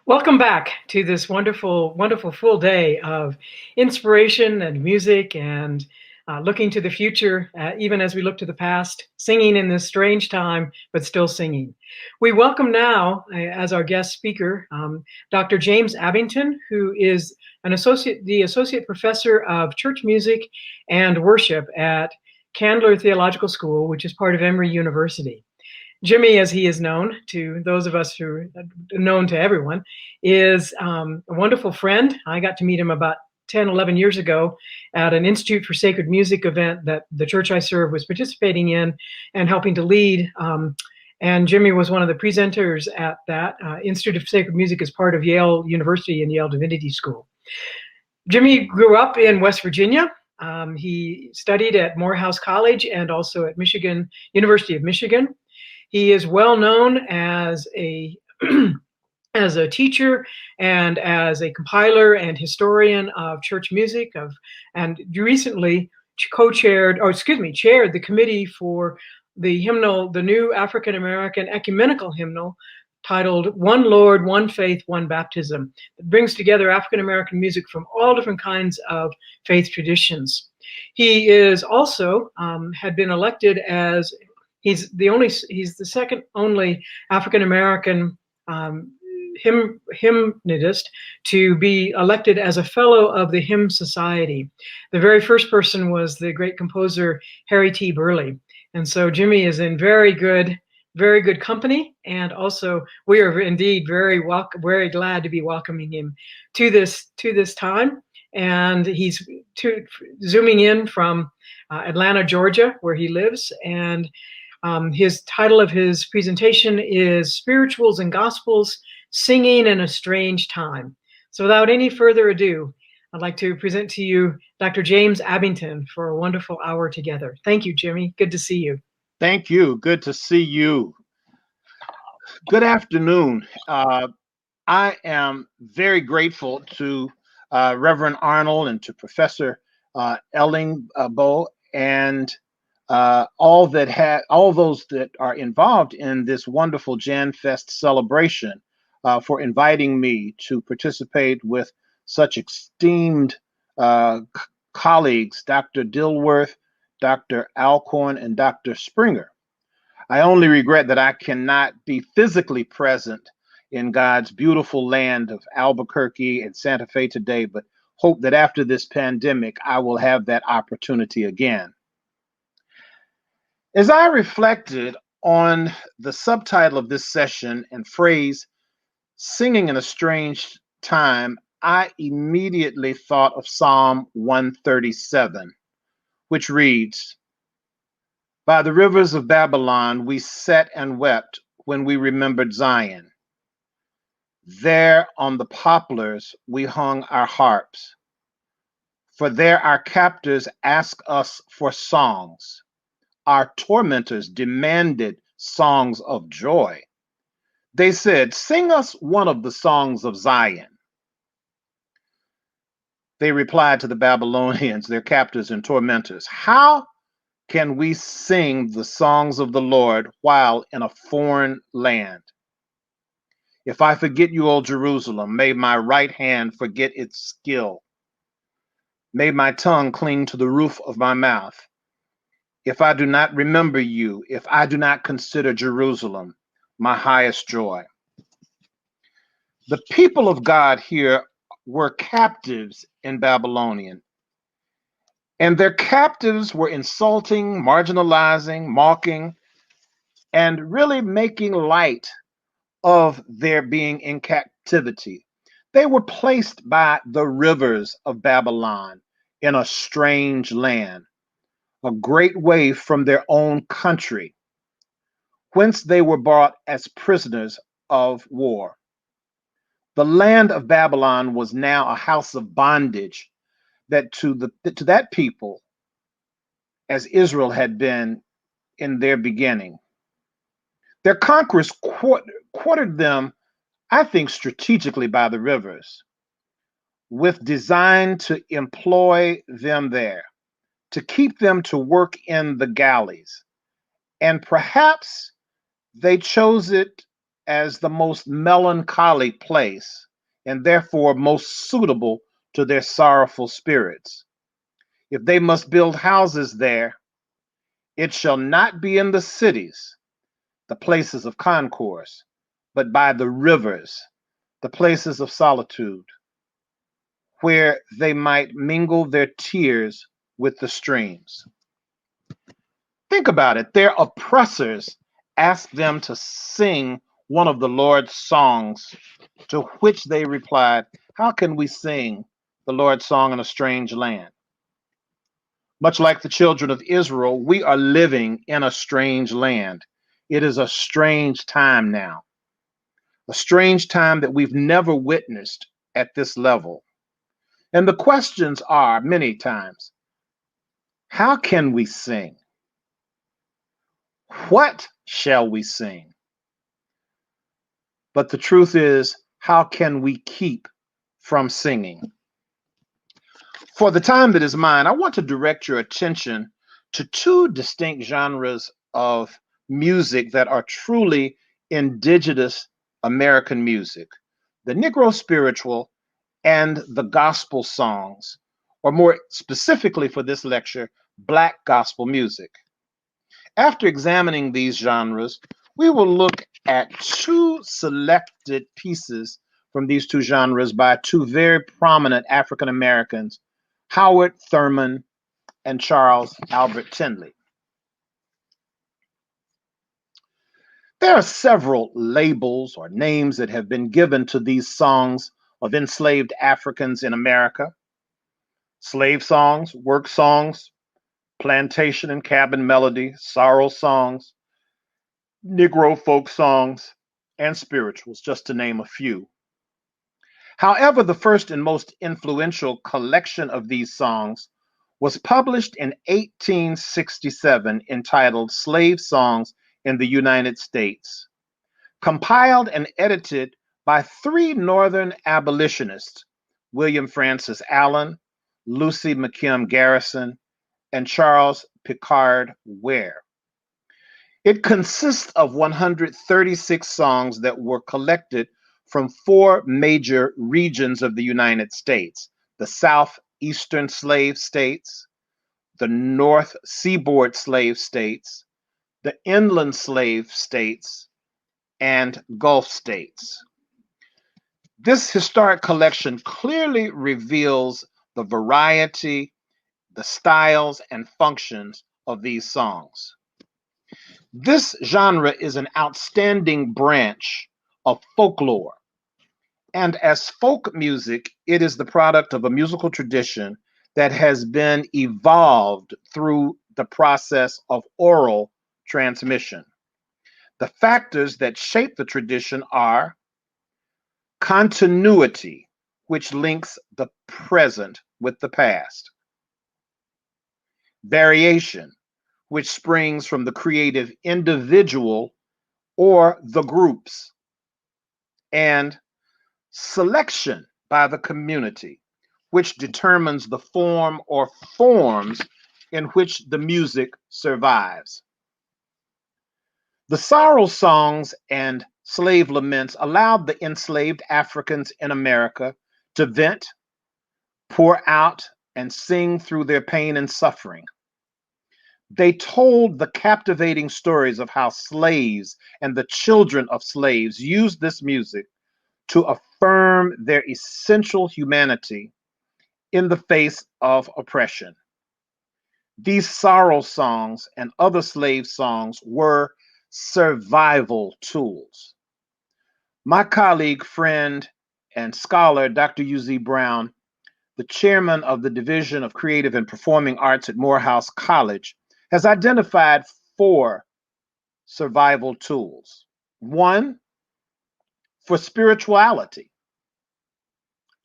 Welcome back to this wonderful, wonderful full day of inspiration and music and looking to the future, even as we look to the past, singing in this strange time, but still singing. We welcome now, as our guest speaker, Dr. James Abbington, who is the associate professor of church music and worship at Candler Theological School, which is part of Emory University. Jimmy, as he is known to those of us who are known to everyone, is a wonderful friend. I got to meet him about 10, 11 years ago at an Institute for Sacred Music event that the church I serve was participating in and helping to lead. And Jimmy was one of the presenters at that. Institute of Sacred Music is part of Yale University and Yale Divinity School. Jimmy grew up in West Virginia. He studied at Morehouse College and also at University of Michigan. He is well known as a as a teacher and as a compiler and historian of church music and recently chaired the committee for the hymnal, the new African American ecumenical hymnal titled One Lord, One Faith, One Baptism. It brings together African American music from all different kinds of faith traditions. He is also had been elected as he's the second only African American hymnist to be elected as a fellow of the Hymn Society. The very first person was the great composer Harry T. Burleigh. And so Jimmy is in very good company, and also we are indeed very glad to be welcoming him to this time. And he's zooming in from Atlanta, Georgia, where he lives, and his title of his presentation is Spirituals and Gospels, Singing in a Strange Time. So without any further ado, I'd like to present to you Dr. James Abbington for a wonderful hour together. Thank you, Jimmy. Good to see you. Thank you. Good to see you. Good afternoon. I am very grateful to Reverend Arnold and to Professor Ellingbo and all those that are involved in this wonderful JanFest celebration for inviting me to participate with such esteemed colleagues, Dr. Dilworth, Dr. Alcorn, and Dr. Springer. I only regret that I cannot be physically present in God's beautiful land of Albuquerque and Santa Fe today, but hope that after this pandemic, I will have that opportunity again. As I reflected on the subtitle of this session and phrase, Singing in a Strange Time, I immediately thought of Psalm 137, which reads, By the rivers of Babylon we sat and wept when we remembered Zion. There on the poplars we hung our harps, for there our captors asked us for songs. Our tormentors demanded songs of joy. They said, Sing us one of the songs of Zion. They replied to the Babylonians, their captors and tormentors, How can we sing the songs of the Lord while in a foreign land? If I forget you, O Jerusalem, may my right hand forget its skill. May my tongue cling to the roof of my mouth. If I do not remember you, if I do not consider Jerusalem my highest joy. The people of God here were captives in Babylonian, and their captives were insulting, marginalizing, mocking, and really making light of their being in captivity. They were placed by the rivers of Babylon in a strange land, a great way from their own country, whence they were brought as prisoners of war. The land of Babylon was now a house of bondage that to that people, as Israel had been in their beginning. Their conquerors quartered them, I think, strategically by the rivers, with design to employ them there, to keep them to work in the galleys. And perhaps they chose it as the most melancholy place and therefore most suitable to their sorrowful spirits. If they must build houses there, it shall not be in the cities, the places of concourse, but by the rivers, the places of solitude, where they might mingle their tears with the streams. Think about it. Their oppressors asked them to sing one of the Lord's songs, to which they replied, "How can we sing the Lord's song in a strange land?" Much like the children of Israel, we are living in a strange land. It is a strange time now, a strange time that we've never witnessed at this level. And the questions are many times, how can we sing? What shall we sing? But the truth is, how can we keep from singing? For the time that is mine, I want to direct your attention to two distinct genres of music that are truly indigenous American music: the Negro spiritual and the gospel songs, or more specifically for this lecture, Black gospel music. After examining these genres, we will look at two selected pieces from these two genres by two very prominent African Americans, Howard Thurman and Charles Albert Tindley. There are several labels or names that have been given to these songs of enslaved Africans in America: slave songs, work songs, plantation and cabin melody, sorrow songs, Negro folk songs, and spirituals, just to name a few. However, the first and most influential collection of these songs was published in 1867, entitled Slave Songs in the United States, compiled and edited by three Northern abolitionists, William Francis Allen, Lucy McKim Garrison, and Charles Picard Ware. It consists of 136 songs that were collected from four major regions of the United States: the southeastern slave states, the north seaboard slave states, the inland slave states, and Gulf states. This historic collection clearly reveals the variety, the styles, and functions of these songs. This genre is an outstanding branch of folklore, and as folk music, it is the product of a musical tradition that has been evolved through the process of oral transmission. The factors that shape the tradition are continuity, which links the present with the past; variation, which springs from the creative individual or the groups; and selection by the community, which determines the form or forms in which the music survives. The sorrow songs and slave laments allowed the enslaved Africans in America to vent, pour out, and sing through their pain and suffering. They told the captivating stories of how slaves and the children of slaves used this music to affirm their essential humanity in the face of oppression. These sorrow songs and other slave songs were survival tools. My colleague, friend, and scholar, Dr. U.Z. Brown, the chairman of the Division of Creative and Performing Arts at Morehouse College, has identified four survival tools. One, for spirituality.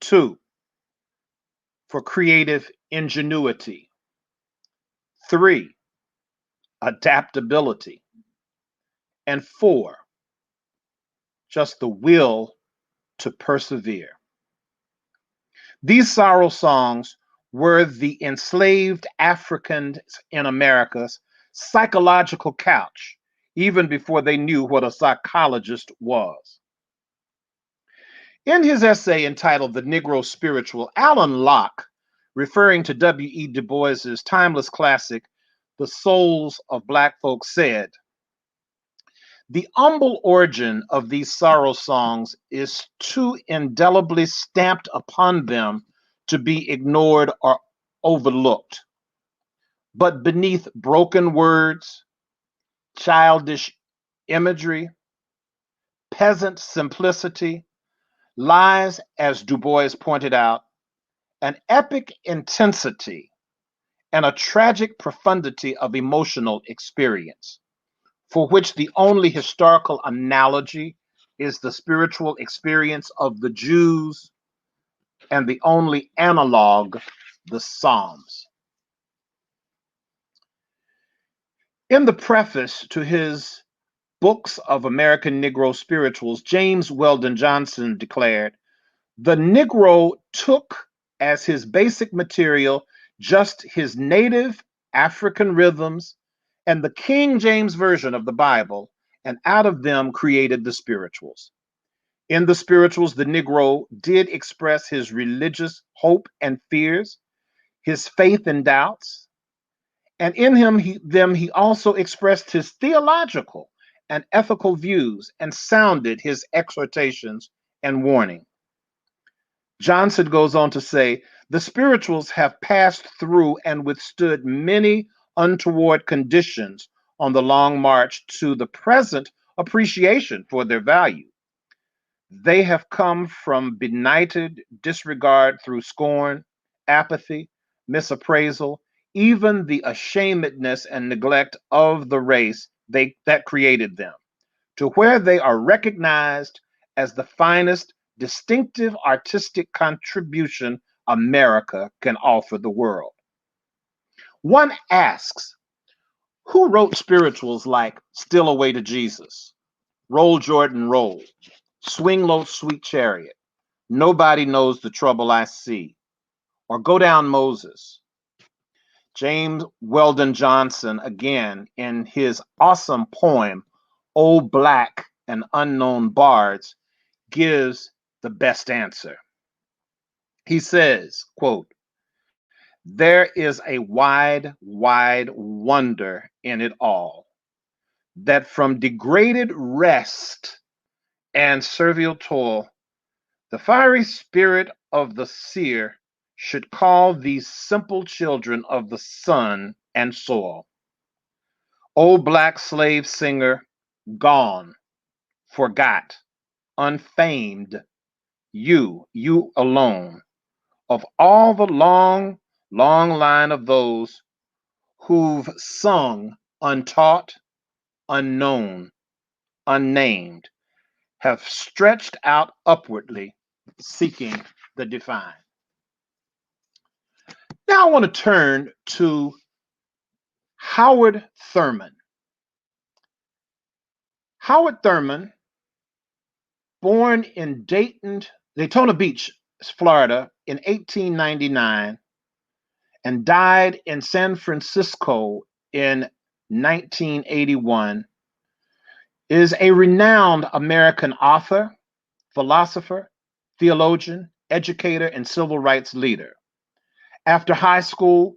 Two, for creative ingenuity. Three, adaptability. And four, just the will to persevere. These sorrow songs were the enslaved Africans in America's psychological couch even before they knew what a psychologist was. In his essay entitled The Negro Spiritual, Alan Locke, referring to W.E. Du Bois's timeless classic, The Souls of Black Folk, said, "The humble origin of these sorrow songs is too indelibly stamped upon them to be ignored or overlooked. But beneath broken words, childish imagery, peasant simplicity, lies, as Du Bois pointed out, an epic intensity and a tragic profundity of emotional experience, for which the only historical analogy is the spiritual experience of the Jews, and the only analog, the Psalms." In the preface to his Books of American Negro Spirituals, James Weldon Johnson declared, "The Negro took as his basic material just his native African rhythms and the King James Version of the Bible, and out of them created the spirituals. In the spirituals, the Negro did express his religious hope and fears, his faith and doubts, and in them he also expressed his theological and ethical views and sounded his exhortations and warning." Johnson goes on to say, "The spirituals have passed through and withstood many untoward conditions on the long march to the present appreciation for their value. They have come from benighted disregard through scorn, apathy, misappraisal, even the ashamedness and neglect of the race that created them, to where they are recognized as the finest distinctive artistic contribution America can offer the world." One asks, who wrote spirituals like "Still Away to Jesus," "Roll Jordan Roll," "Swing Low Sweet Chariot," "Nobody Knows the Trouble I See," or "Go Down Moses"? James Weldon Johnson, again, in his awesome poem, "Old Black and Unknown Bards," gives the best answer. He says, quote, "There is a wide, wide wonder in it all, that from degraded rest and servile toil, the fiery spirit of the seer should call these simple children of the sun and soil. Old black slave singer, gone, forgot, unfamed, you alone, of all the long, long line of those who've sung untaught, unknown, unnamed, have stretched out upwardly, seeking the divine." Now I want to turn to Howard Thurman. Howard Thurman, born in Daytona Beach, Florida in 1899 and died in San Francisco in 1981, is a renowned American author, philosopher, theologian, educator, and civil rights leader. After high school,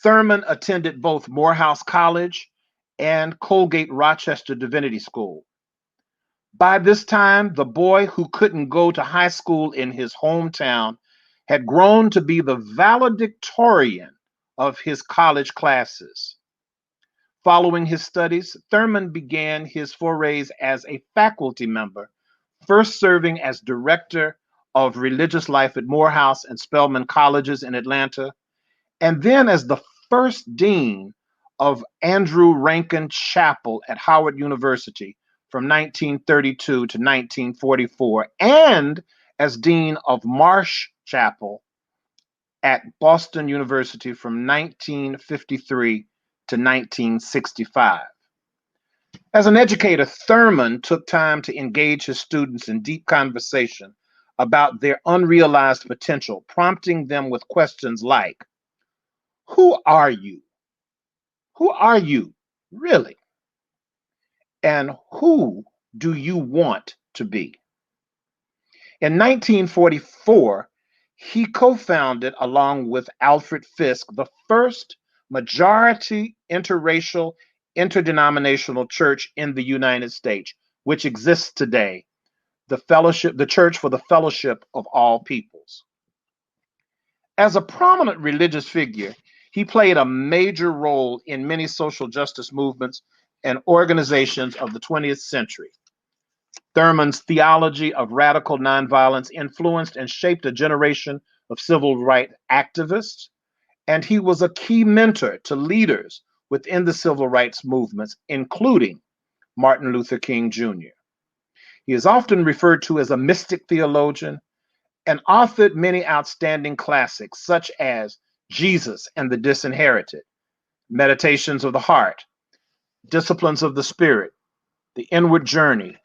Thurman attended both Morehouse College and Colgate Rochester Divinity School. By this time, the boy who couldn't go to high school in his hometown had grown to be the valedictorian of his college classes. Following his studies, Thurman began his forays as a faculty member, first serving as director of religious life at Morehouse and Spelman Colleges in Atlanta, and then as the first dean of Andrew Rankin Chapel at Howard University from 1932 to 1944, and as dean of Marsh Chapel at Boston University from 1953 to 1965. As an educator, Thurman took time to engage his students in deep conversation about their unrealized potential, prompting them with questions like, "Who are you? Who are you, really? And who do you want to be? In 1944, he co-founded, along with Alfred Fisk, the first majority interracial, interdenominational church in the United States, which exists today, the Church for the Fellowship of All Peoples. As a prominent religious figure, he played a major role in many social justice movements and organizations of the 20th century. Thurman's theology of radical nonviolence influenced and shaped a generation of civil rights activists, and he was a key mentor to leaders within the civil rights movements, including Martin Luther King Jr. He is often referred to as a mystic theologian and authored many outstanding classics such as Jesus and the Disinherited, Meditations of the Heart, Disciplines of the Spirit, The Inward Journey,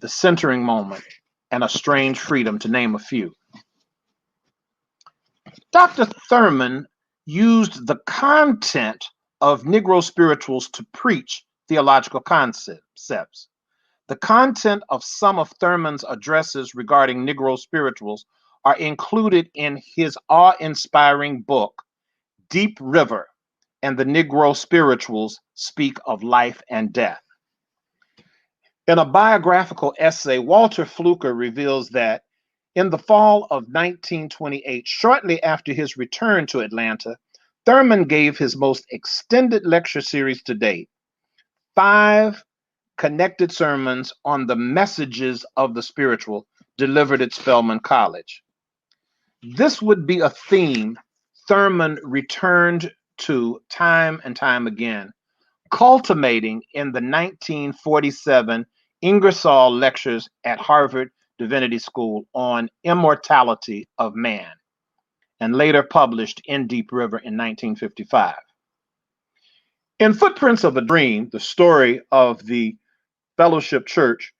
The Centering Moment, and A Strange Freedom, to name a few. Dr. Thurman used the content of Negro spirituals to preach theological concepts. The content of some of Thurman's addresses regarding Negro spirituals are included in his awe-inspiring book, Deep River and the Negro Spirituals Speak of Life and Death. In a biographical essay, Walter Fluker reveals that in the fall of 1928, shortly after his return to Atlanta, Thurman gave his most extended lecture series to date, 5 connected sermons on the messages of the spiritual delivered at Spelman College. This would be a theme Thurman returned to time and time again, culminating in the 1947 Ingersoll Lectures at Harvard Divinity School on Immortality of Man, and later published in Deep River in 1955. In Footprints of a Dream, the story of the Fellowship Church,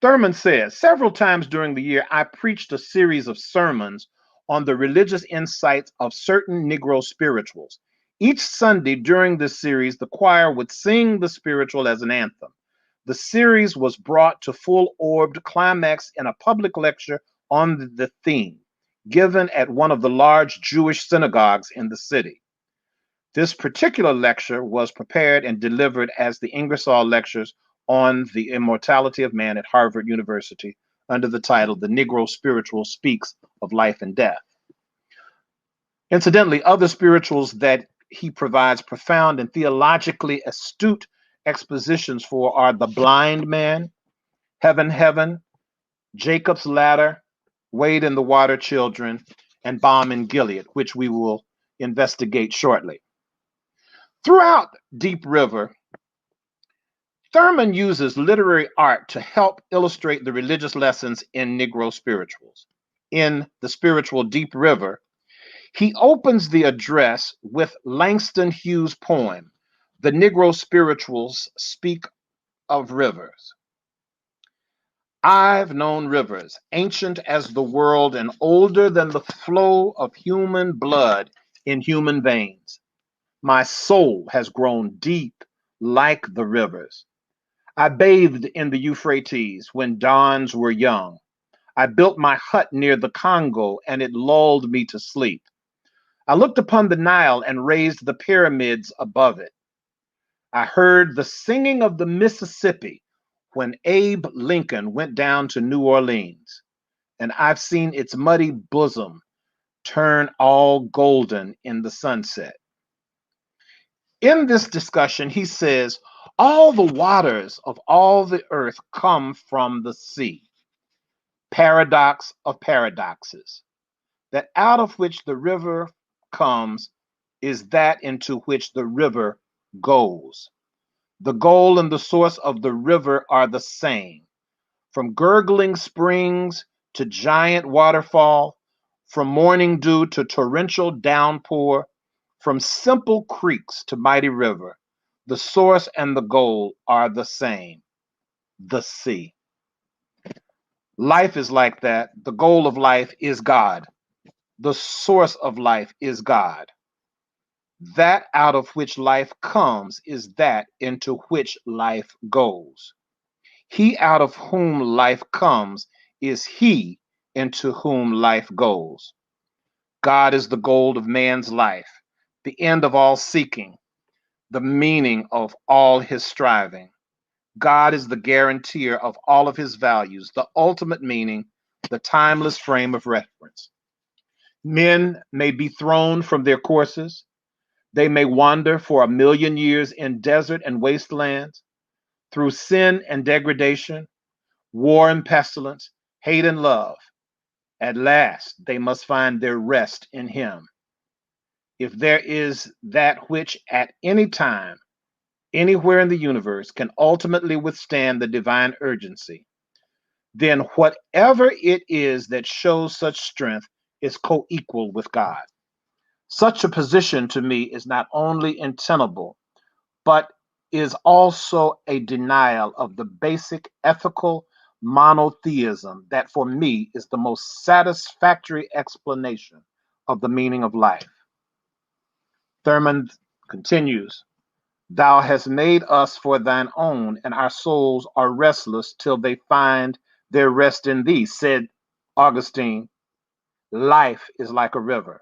Thurman says, several times during the year, I preached a series of sermons on the religious insights of certain Negro spirituals. Each Sunday during this series, the choir would sing the spiritual as an anthem. The series was brought to full-orbed climax in a public lecture on the theme, given at one of the large Jewish synagogues in the city. This particular lecture was prepared and delivered as the Ingersoll Lectures on the Immortality of Man at Harvard University under the title, The Negro Spiritual Speaks of Life and Death. Incidentally, other spirituals that he provides profound and theologically astute expositions for are The Blind Man, Heaven, Heaven, Jacob's Ladder, Wade in the Water Children, and Balm in Gilead, which we will investigate shortly. Throughout Deep River, Thurman uses literary art to help illustrate the religious lessons in Negro spirituals. In the spiritual Deep River, he opens the address with Langston Hughes' poem, The Negro Spirituals Speak of Rivers. I've known rivers, ancient as the world and older than the flow of human blood in human veins. My soul has grown deep like the rivers. I bathed in the Euphrates when dawns were young. I built my hut near the Congo and it lulled me to sleep. I looked upon the Nile and raised the pyramids above it. I heard the singing of the Mississippi when Abe Lincoln went down to New Orleans, and I've seen its muddy bosom turn all golden in the sunset. In this discussion, he says, all the waters of all the earth come from the sea. Paradox of paradoxes. That out of which the river comes is that into which the river goes. The goal and the source of the river are the same. From gurgling springs to giant waterfall, from morning dew to torrential downpour, from simple creeks to mighty river, the source and the goal are the same, the sea. Life is like that. The goal of life is God. The source of life is God. That out of which life comes is that into which life goes. He out of whom life comes is he into whom life goes. God is the goal of man's life, the end of all seeking, the meaning of all his striving. God is the guarantor of all of his values, the ultimate meaning, the timeless frame of reference. Men may be thrown from their courses. They may wander for 1,000,000 years in desert and wastelands, through sin and degradation, war and pestilence, hate and love. At last, they must find their rest in him. If there is that which at any time, anywhere in the universe, can ultimately withstand the divine urgency, then whatever it is that shows such strength is co equal with God. Such a position to me is not only untenable, but is also a denial of the basic ethical monotheism that for me is the most satisfactory explanation of the meaning of life. Thurman continues, Thou hast made us for thine own, and our souls are restless till they find their rest in thee, said Augustine. Life is like a river.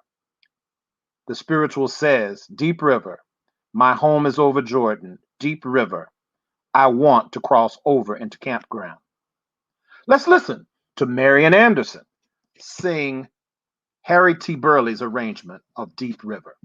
The spiritual says, Deep river, my home is over Jordan, deep river, I want to cross over into campground. Let's listen to Marian Anderson sing Harry T. Burley's arrangement of Deep River.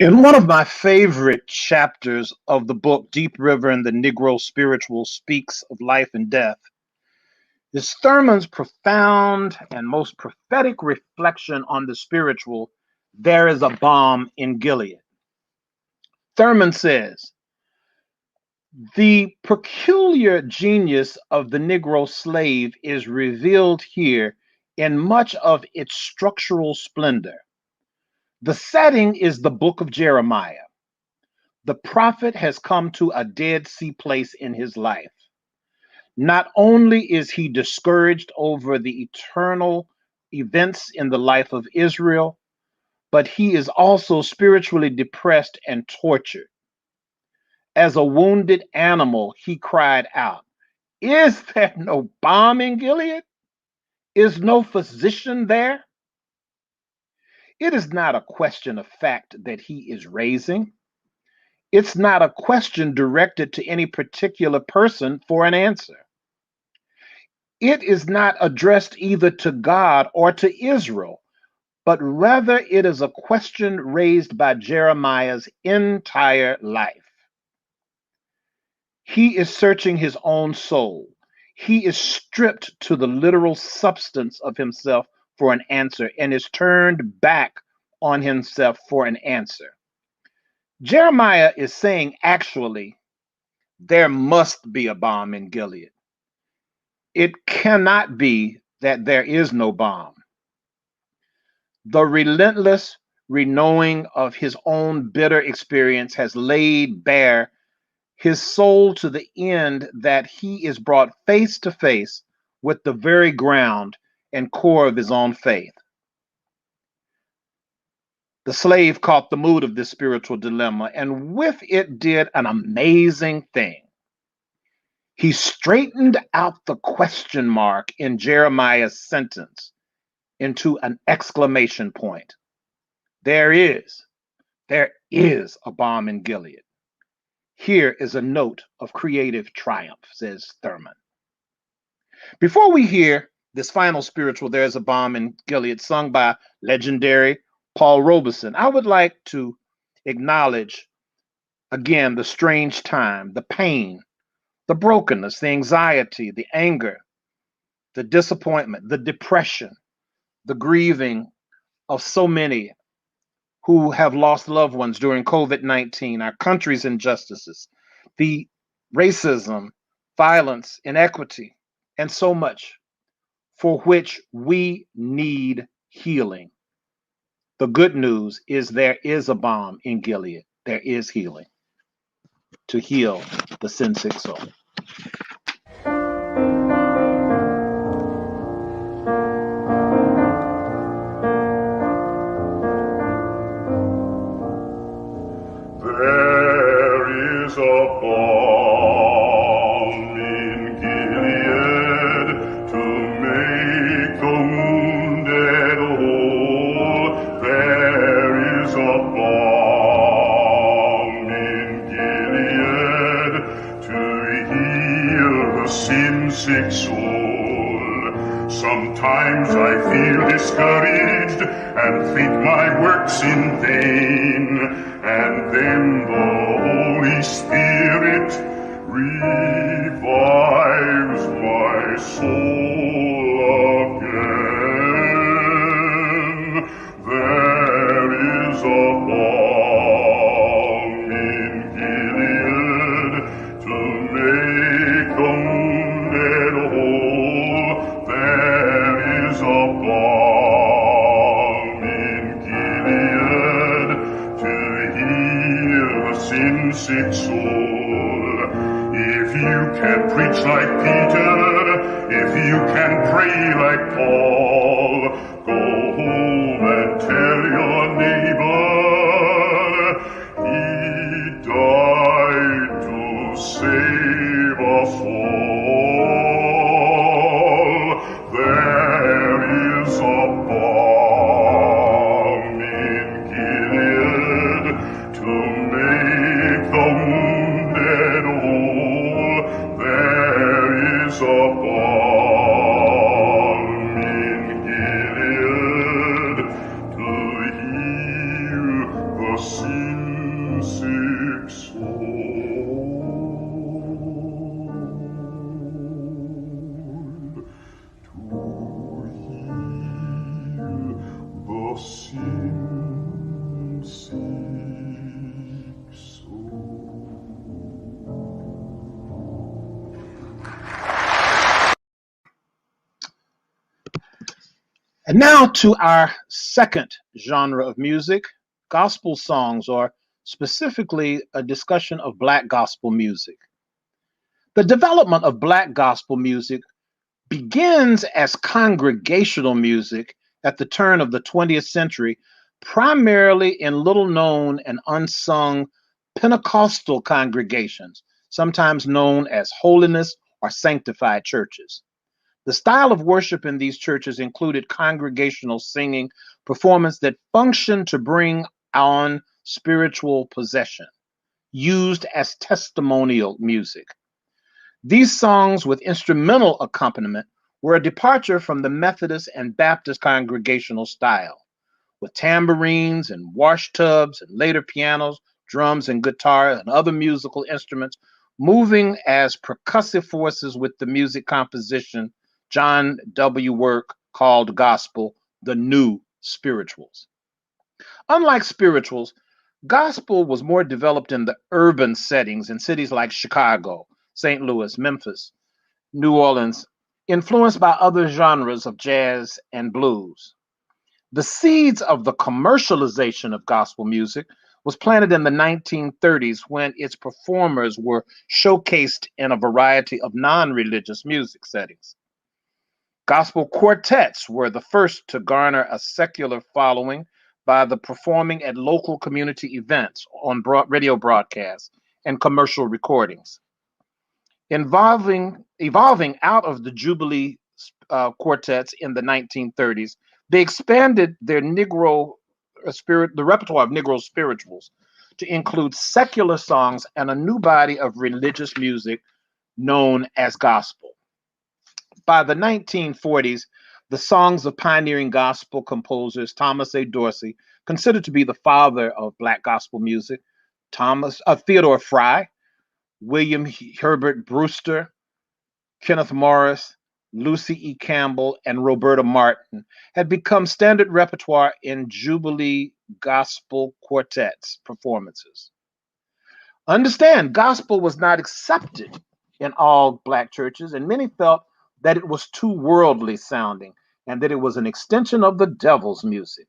In one of my favorite chapters of the book, Deep River and the Negro Spiritual speaks of life and death. is Thurman's profound and most prophetic reflection on the spiritual. There is a balm in Gilead. Thurman says, the peculiar genius of the Negro slave is revealed here in much of its structural splendor. The setting is the book of Jeremiah. The prophet has come to a Dead Sea place in his life. Not only is he discouraged over the eternal events in the life of Israel, but he is also spiritually depressed and tortured. As a wounded animal, he cried out, "Is there no balm in Gilead? Is no physician there?" It is not a question of fact that he is raising. It's not a question directed to any particular person for an answer. It is not addressed either to God or to Israel, but rather it is a question raised by Jeremiah's entire life. He is searching his own soul. He is stripped to the literal substance of himself for an answer and is turned back on himself for an answer. Jeremiah is saying, actually, there must be a balm in Gilead. It cannot be that there is no balm. The relentless renewing of his own bitter experience has laid bare his soul to the end that he is brought face to face with the very ground and core of his own faith. The slave caught the mood of this spiritual dilemma and with it did an amazing thing. He straightened out the question mark in Jeremiah's sentence into an exclamation point. There is a balm in Gilead. Here is a note of creative triumph, says Thurman. Before we hear this final spiritual, There is a Balm in Gilead, sung by legendary Paul Robeson, I would like to acknowledge again the strange time, the pain, the brokenness, the anxiety, the anger, the disappointment, the depression, the grieving of so many who have lost loved ones during COVID-19, our country's injustices, the racism, violence, inequity, and so much for which we need healing. The good news is there is a balm in Gilead. There is healing to heal the sin-sick soul. There is a balm in Gilead to make the wounded whole. There is a balm in Gilead to heal the sin-sick soul. Sometimes I feel discouraged and think my work's in vain. And then the Holy Spirit revives my soul again. There is a balm in Gilead to make the wounded whole. There is a balm in Gilead to heal the sin-sick soul. If you can preach like Peter, if you can pray like Paul, go home and tell your neighbor he died to save us all. There is a balm in Gilead to make the wounded whole. There is a balm in And now to our second genre of music, gospel songs, or specifically a discussion of Black gospel music. The development of Black gospel music begins as congregational music at the turn of the 20th century, primarily in little known and unsung Pentecostal congregations, sometimes known as holiness or sanctified churches. The style of worship in these churches included congregational singing, performance that functioned to bring on spiritual possession, used as testimonial music. These songs with instrumental accompaniment were a departure from the Methodist and Baptist congregational style, with tambourines and wash tubs and later pianos, drums and guitar and other musical instruments moving as percussive forces with the music composition John W. Work called gospel the new spirituals. Unlike spirituals, gospel was more developed in the urban settings in cities like Chicago, St. Louis, Memphis, New Orleans, influenced by other genres of jazz and blues. The seeds of the commercialization of gospel music was planted in the 1930s when its performers were showcased in a variety of non-religious music settings. Gospel quartets were the first to garner a secular following by the performing at local community events on radio broadcasts and commercial recordings. Evolving out of the Jubilee quartets in the 1930s, they expanded their Negro the repertoire of Negro spirituals to include secular songs and a new body of religious music known as gospel. By the 1940s, the songs of pioneering gospel composers Thomas A. Dorsey, considered to be the father of Black gospel music, Theodore Fry, William Herbert Brewster, Kenneth Morris, Lucy E. Campbell, and Roberta Martin had become standard repertoire in Jubilee gospel quartets performances. Understand, gospel was not accepted in all Black churches, and many felt that it was too worldly sounding and that it was an extension of the devil's music.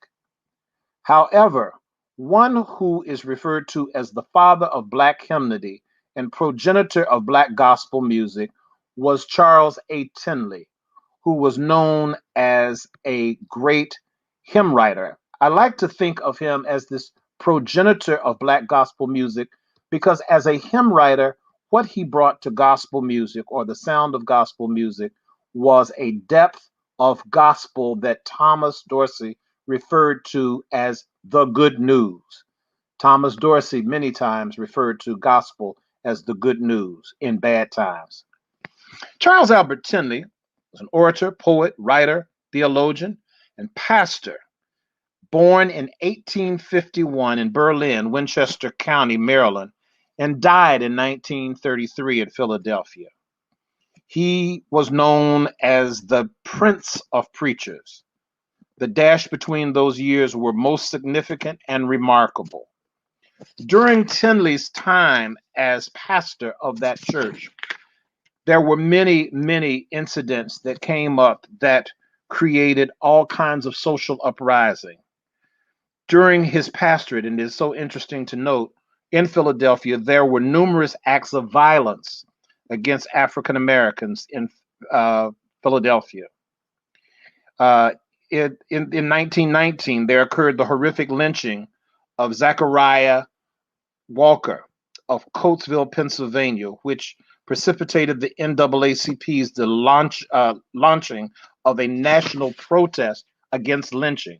However, one who is referred to as the father of Black hymnody and progenitor of Black gospel music was Charles A. Tinley, who was known as a great hymn writer. I like to think of him as this progenitor of Black gospel music because as a hymn writer, what he brought to gospel music or the sound of gospel music was a depth of gospel that Thomas Dorsey referred to as the good news. Thomas Dorsey many times referred to gospel as the good news in bad times. Charles Albert Tinley was an orator, poet, writer, theologian, and pastor, born in 1851 in Berlin, Winchester County, Maryland, and died in 1933 in Philadelphia. He was known as the Prince of Preachers. The dash between those years were most significant and remarkable. During Tinley's time as pastor of that church, there were many, many incidents that came up that created all kinds of social uprising. During his pastorate, and it's so interesting to note, in Philadelphia, there were numerous acts of violence against African Americans in Philadelphia. In 1919, there occurred the horrific lynching of Zachariah Walker of Coatesville, Pennsylvania, which precipitated the NAACP's launching of a national protest against lynching.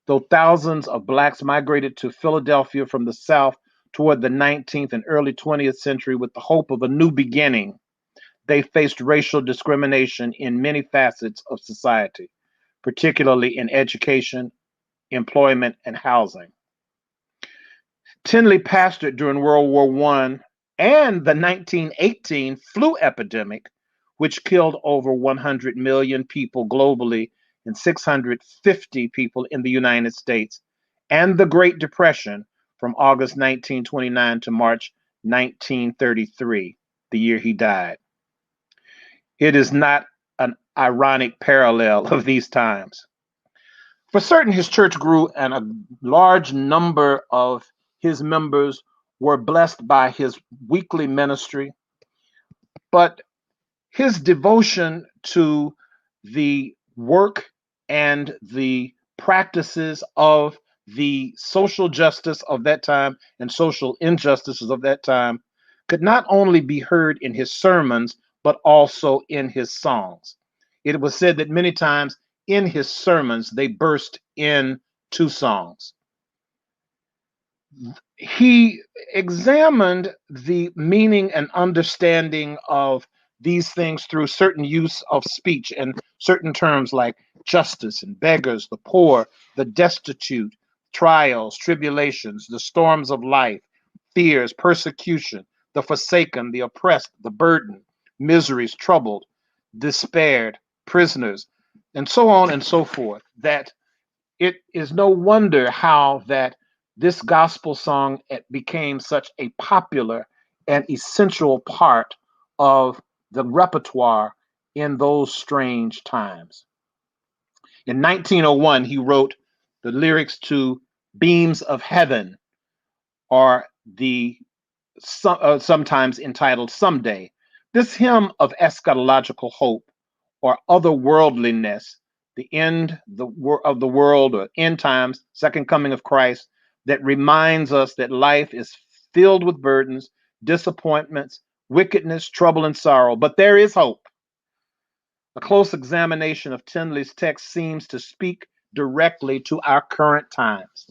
Though thousands of Blacks migrated to Philadelphia from the South toward the 19th and early 20th century with the hope of a new beginning, they faced racial discrimination in many facets of society, particularly in education, employment, and housing. Tinley pastored during World War I and the 1918 flu epidemic, which killed over 100 million people globally and 650 people in the United States, and the Great Depression from August 1929 to March 1933, the year he died. It is not an ironic parallel of these times. For certain, his church grew, and a large number of his members were blessed by his weekly ministry. But his devotion to the work and the practices of the social justice of that time and social injustices of that time could not only be heard in his sermons, but also in his songs. It was said that many times in his sermons they burst into songs. He examined the meaning and understanding of these things through certain use of speech and certain terms like justice and beggars, the poor, the destitute, trials, tribulations, the storms of life, fears, persecution, the forsaken, the oppressed, the burdened, miseries, troubled, despaired, prisoners, and so on and so forth. That it is no wonder how that this gospel song became such a popular and essential part of the repertoire in those strange times. In 1901, he wrote the lyrics to Beams of Heaven, or sometimes entitled Someday. This hymn of eschatological hope or otherworldliness, the end of the world or end times, second coming of Christ, that reminds us that life is filled with burdens, disappointments, wickedness, trouble, and sorrow, but there is hope. A close examination of Tinley's text seems to speak directly to our current times.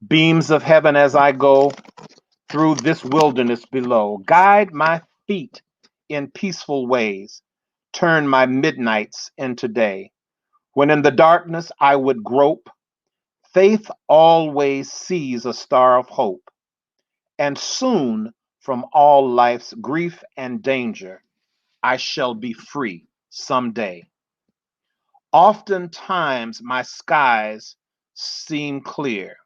Beams of heaven as I go through this wilderness below, guide my feet in peaceful ways, turn my midnights into day. When in the darkness I would grope, faith always sees a star of hope, and soon from all life's grief and danger, I shall be free someday. Oftentimes my skies seem clear,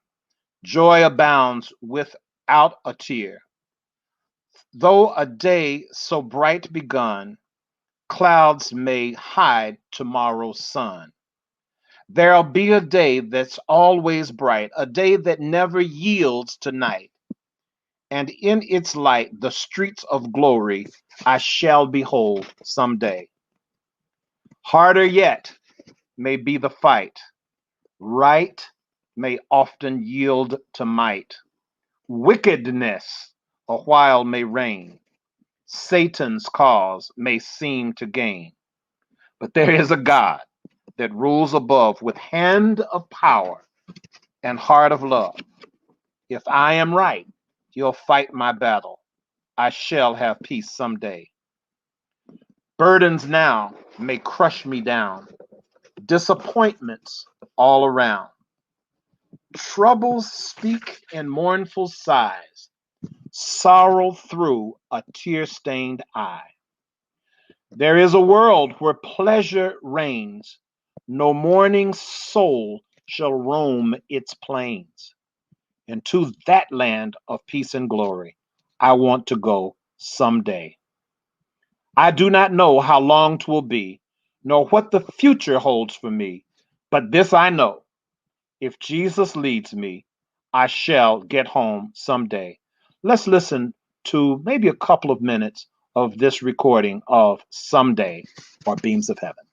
joy abounds without a tear. Though a day so bright begun, clouds may hide tomorrow's sun. There'll be a day that's always bright, a day that never yields to night. And in its light, the streets of glory I shall behold someday. Harder yet may be the fight. Right may often yield to might. Wickedness a while may reign. Satan's cause may seem to gain. But there is a God that rules above with hand of power and heart of love. If I am right, he'll fight my battle. I shall have peace someday. Burdens now may crush me down, disappointments all around. Troubles speak in mournful sighs, sorrow through a tear-stained eye. There is a world where pleasure reigns, no mourning soul shall roam its plains. And to that land of peace and glory, I want to go someday. I do not know how long 'twill be, nor what the future holds for me, but this I know, if Jesus leads me, I shall get home someday. Let's listen to maybe a couple of minutes of this recording of Someday or Beams of Heaven.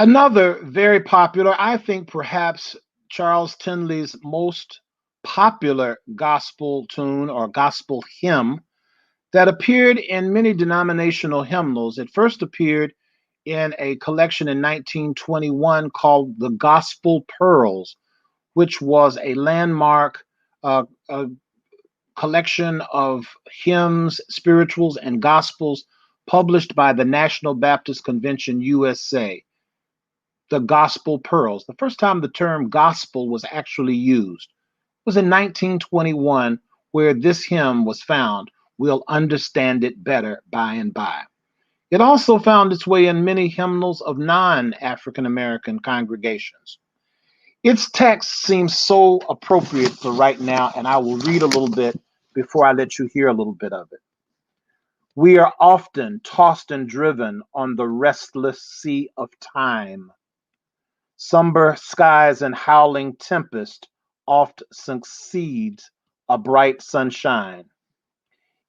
Another very popular, I think perhaps Charles Tinley's most popular gospel tune or gospel hymn that appeared in many denominational hymnals. It first appeared in a collection in 1921 called The Gospel Pearls, which was a landmark a collection of hymns, spirituals, and gospels published by the National Baptist Convention USA. The Gospel Pearls. The first time the term gospel was actually used was in 1921, where this hymn was found. We'll understand it better by and by. It also found its way in many hymnals of non-African American congregations. Its text seems so appropriate for right now, and I will read a little bit before I let you hear a little bit of it. We are often tossed and driven on the restless sea of time. Somber skies and howling tempest oft succeeds a bright sunshine.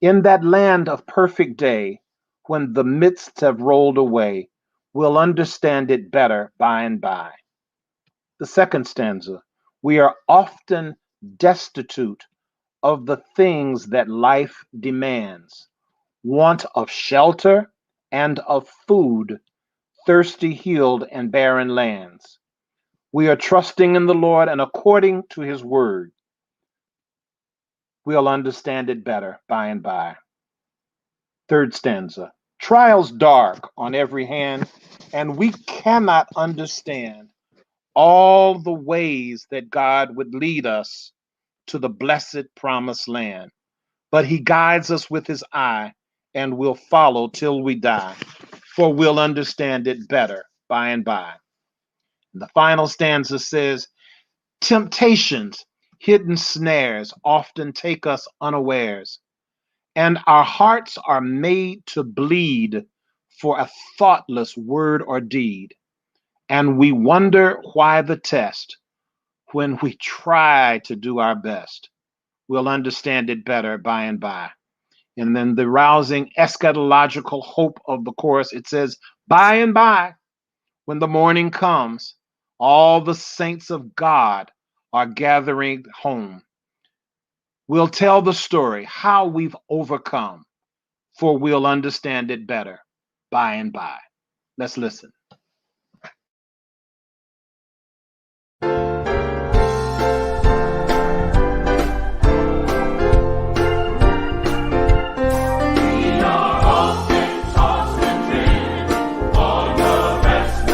In that land of perfect day, when the mists have rolled away, we'll understand it better by and by. The second stanza, we are often destitute of the things that life demands, want of shelter and of food, thirsty, healed, and barren lands. We are trusting in the Lord, and according to his word, we'll understand it better by and by. Third stanza, trials dark on every hand, and we cannot understand all the ways that God would lead us to the blessed promised land. But he guides us with his eye, and we'll follow till we die, for we'll understand it better by and by. The final stanza says, temptations, hidden snares often take us unawares, and our hearts are made to bleed for a thoughtless word or deed. And we wonder why the test when we try to do our best. We'll understand it better by and by. And then the rousing eschatological hope of the chorus, it says, by and by, when the morning comes, all the saints of God are gathering home. We'll tell the story, how we've overcome, for we'll understand it better by and by. Let's listen. When the mist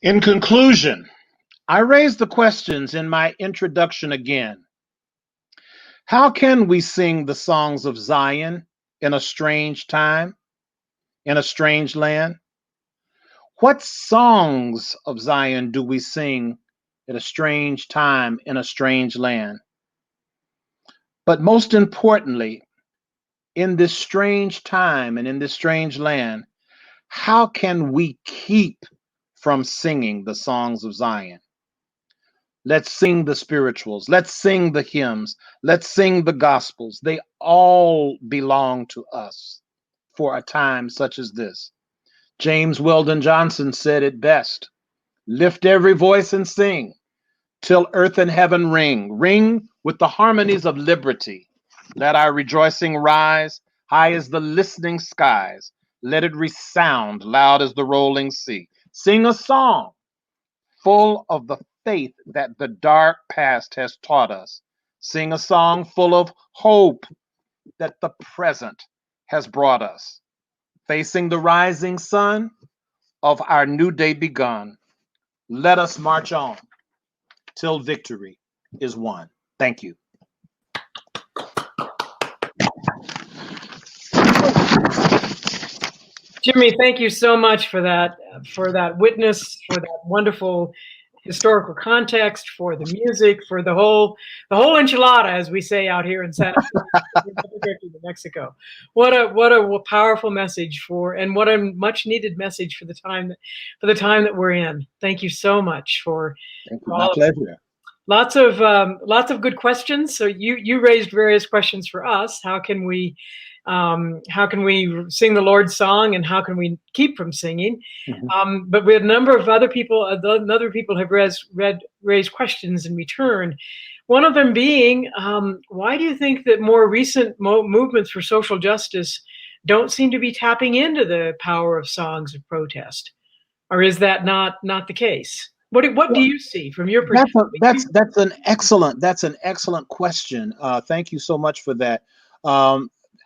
In conclusion, I raised the questions in my introduction again. How can we sing the songs of Zion in a strange time, in a strange land? What songs of Zion do we sing at a strange time in a strange land? But most importantly, in this strange time and in this strange land, how can we keep from singing the songs of Zion? Let's sing the spirituals. Let's sing the hymns. Let's sing the gospels. They all belong to us for a time such as this. James Weldon Johnson said it best: lift every voice and sing till earth and heaven ring. Ring with the harmonies of liberty. Let our rejoicing rise high as the listening skies. Let it resound loud as the rolling sea. Sing a song full of the faith that the dark past has taught us. Sing a song full of hope that the present has brought us. Facing the rising sun of our new day begun, let us march on till victory is won. Thank you. Jimmy, thank you so much for that witness, for that wonderful historical context, for the music, for the whole enchilada, as we say out here in Santa Fe, New Mexico. What a powerful message and what a much needed message for the time that we're in. Thank you so much for my pleasure. Lots of good questions. So you raised various questions for us. How can we sing the Lord's song, and how can we keep from singing? Mm-hmm. But we had a number of other people have raised questions in return. One of them being, why do you think that more recent movements for social justice don't seem to be tapping into the power of songs of protest? Or is that not the case? What do you see from your perspective? That's an excellent question. Thank you so much for that.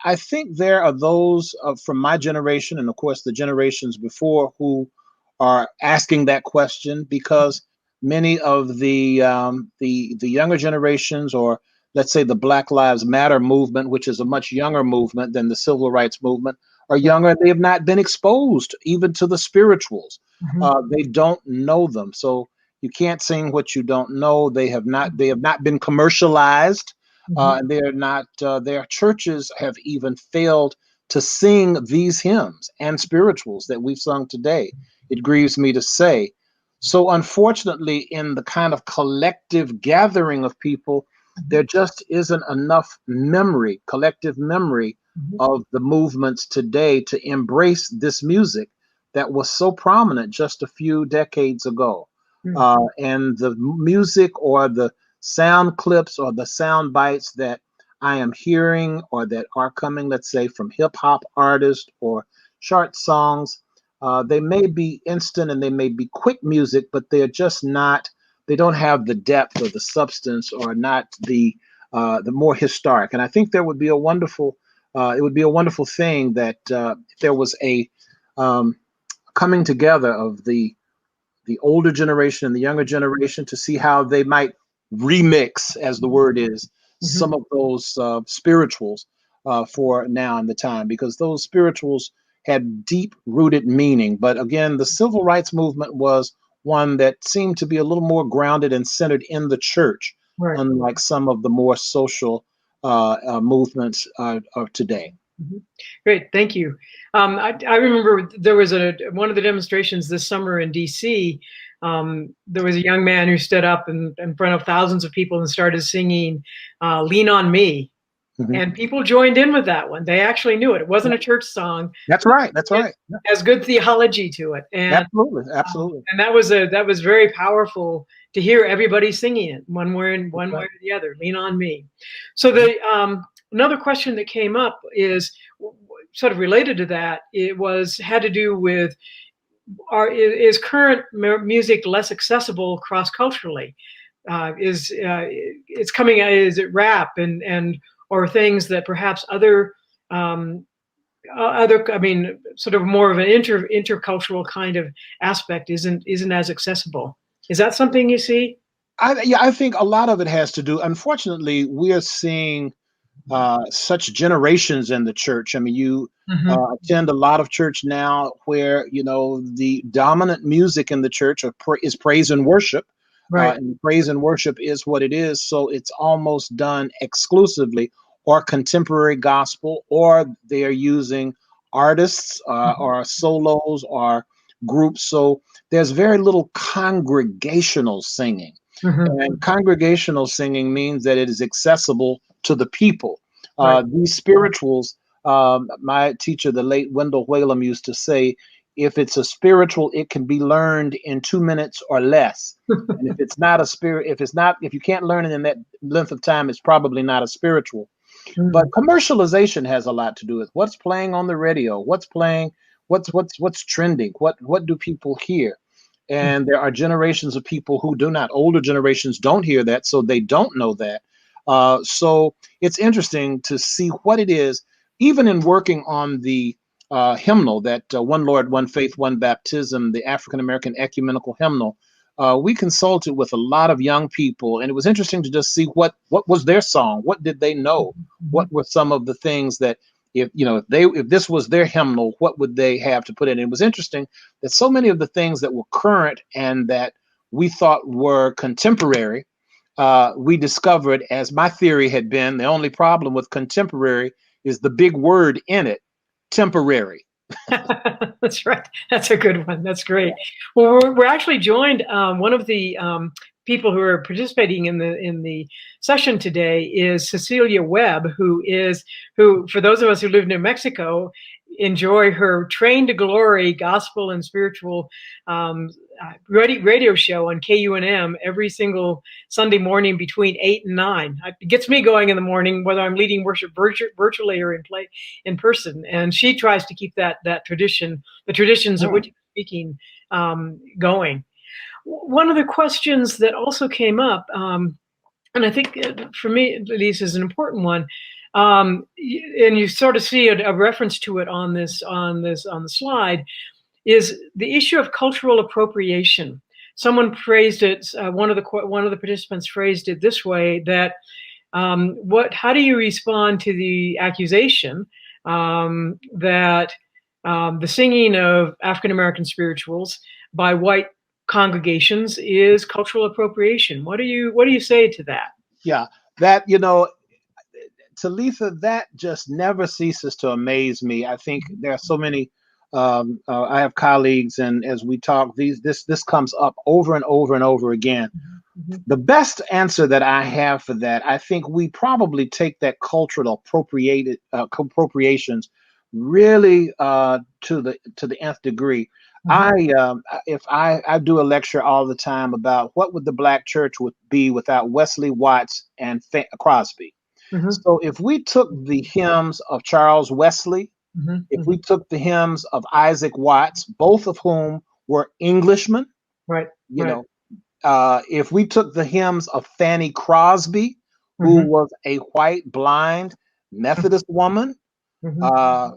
I think there are those from my generation, and of course the generations before, who are asking that question because many of the younger generations, or let's say the Black Lives Matter movement, which is a much younger movement than the civil rights movement, are younger. They have not been exposed even to the spirituals. Mm-hmm. They don't know them, so you can't sing what you don't know. They have not been commercialized. Mm-hmm. They're not. Their churches have even failed to sing these hymns and spirituals that we've sung today. It grieves me to say. So unfortunately, in the kind of collective gathering of people, there just isn't enough collective memory of the movements today to embrace this music that was so prominent just a few decades ago. And the music or the sound clips or the sound bites that I am hearing or that are coming, let's say, from hip hop artists or chart songs, they may be instant and they may be quick music, but they're just not. They don't have the depth or the substance, or not the more historic. And I think there would be a wonderful. It would be a wonderful thing that there was a coming together of the older generation and the younger generation to see how they might remix, as the word is, some of those spirituals for now and the time, because those spirituals had deep rooted meaning. But again, the civil rights movement was one that seemed to be a little more grounded and centered in the church, right, unlike some of the more social movements of today. Mm-hmm. Great, thank you. I remember there was one of the demonstrations this summer in DC. There was a young man who stood up in front of thousands of people and started singing "Lean on Me," and people joined in with that one. They actually knew it. It wasn't a church song. That's right. That's right. It has good theology to it. And, absolutely. And that was very powerful to hear everybody singing it one way or the other. Lean on me. So another question that came up is sort of related to that. It had to do with, is current music less accessible cross-culturally? Is it rap and or things that perhaps other other, I mean, sort of more of an intercultural kind of aspect isn't as accessible. Is that something you see? I think a lot of it has to do. Unfortunately, we are seeing such generations in the church. I mean, you Hmm. attend a lot of church now where, the dominant music in the church is praise and worship. Right. And praise and worship is what it is. So it's almost done exclusively or contemporary gospel, or they're using artists Hmm. or solos or groups. So there's very little congregational singing. Hmm. And congregational singing means that it is accessible to the people. Right. These spirituals, my teacher, the late Wendell Whalum, used to say, if it's a spiritual, it can be learned in 2 minutes or less. And if it's not a spirit, if you can't learn it in that length of time, it's probably not a spiritual. But Mm. commercialization has a lot to do with what's playing on the radio, what's playing, what's trending, what do people hear. And there are generations of people who do not. Older generations don't hear that, so they don't know that. So it's interesting to see what it is, even in working on the hymnal, that One Lord, One Faith, One Baptism, the African American ecumenical hymnal. We consulted with a lot of young people, and it was interesting to just see what was their song, what did they know, what were some of the things that, if this was their hymnal, what would they have to put in? It was interesting that so many of the things that were current and that we thought were contemporary, we discovered, as my theory had been, the only problem with contemporary is the big word in it, temporary. That's right. That's a good one. That's great. Well, we're actually joined. One of the people who are participating in the session today is Cecilia Webb, who for those of us who live near Mexico enjoy her Train to Glory gospel and spiritual radio show on KUNM every single Sunday morning between 8 and 9. It gets me going in the morning, whether I'm leading worship virtually or in person. And she tries to keep that tradition, the traditions of which you're speaking, going. One of the questions that also came up, and I think for me at least is an important one, and you sort of see a reference to it on the slide, is the issue of cultural appropriation. Someone phrased it. One of the participants phrased it this way: that how do you respond to the accusation that the singing of African American spirituals by white congregations is cultural appropriation? What do you say to that? Yeah, Talitha, that just never ceases to amaze me. I think there are so many. I have colleagues, and as we talk, this comes up over and over and over again. Mhm. The best answer that I have for that, I think we probably take that cultural appropriations really to the nth degree. Mhm. I do a lecture all the time about what would the Black church would be without Wesley, Watts, and Crosby. Mhm. So if we took the hymns of Charles Wesley, Mhm. if we Mhm. took the hymns of Isaac Watts, both of whom were Englishmen, Right. you Right. know, if we took the hymns of Fanny Crosby, who Mhm. was a white, blind Methodist woman, Mhm. uh,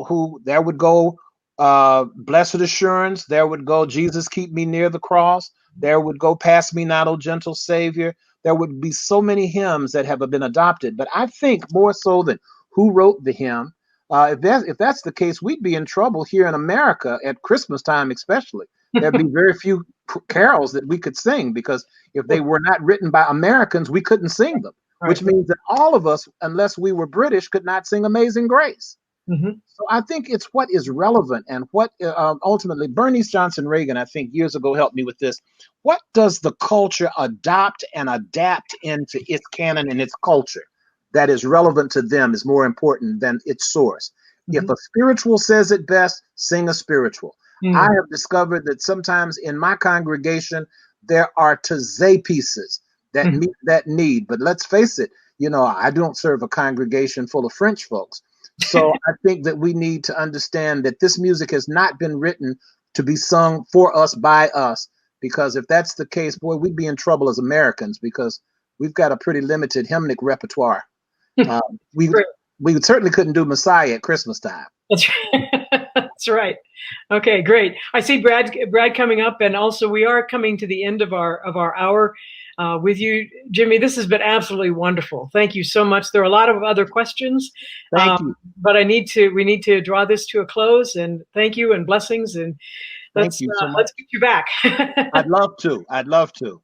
who there would go Blessed Assurance, there would go Jesus Keep Me Near the Cross, there would go Pass Me Not, O Gentle Savior. There would be so many hymns that have been adopted. But I think more so than who wrote the hymn, if that's the case, we'd be in trouble here in America at Christmas time, especially. There'd be very few carols that we could sing because if they were not written by Americans, we couldn't sing them, which Right. means that all of us, unless we were British, could not sing Amazing Grace. Mhm. So I think it's what is relevant and what ultimately Bernice Johnson Reagan, I think years ago, helped me with this. What does the culture adopt and adapt into its canon and its culture that is relevant to them is more important than its source. If Mhm. a spiritual says it best, sing a spiritual. I Mm. have discovered that sometimes in my congregation, there are Taizé pieces that Mhm. meet that need. But let's face it, I don't serve a congregation full of French folks. So I think that we need to understand that this music has not been written to be sung for us by us. Because if that's the case, boy, we'd be in trouble as Americans because we've got a pretty limited hymnic repertoire. Uh, we Great. we certainly couldn't do Messiah at Christmas time. That's right. That's right. Okay, great. I see Brad coming up, and also we are coming to the end of our hour with you, Jimmy. This has been absolutely wonderful. Thank you so much. There are a lot of other questions, Thank you. but we need to draw this to a close. And thank you and blessings. And Thank you so much. let's get you back. I'd love to.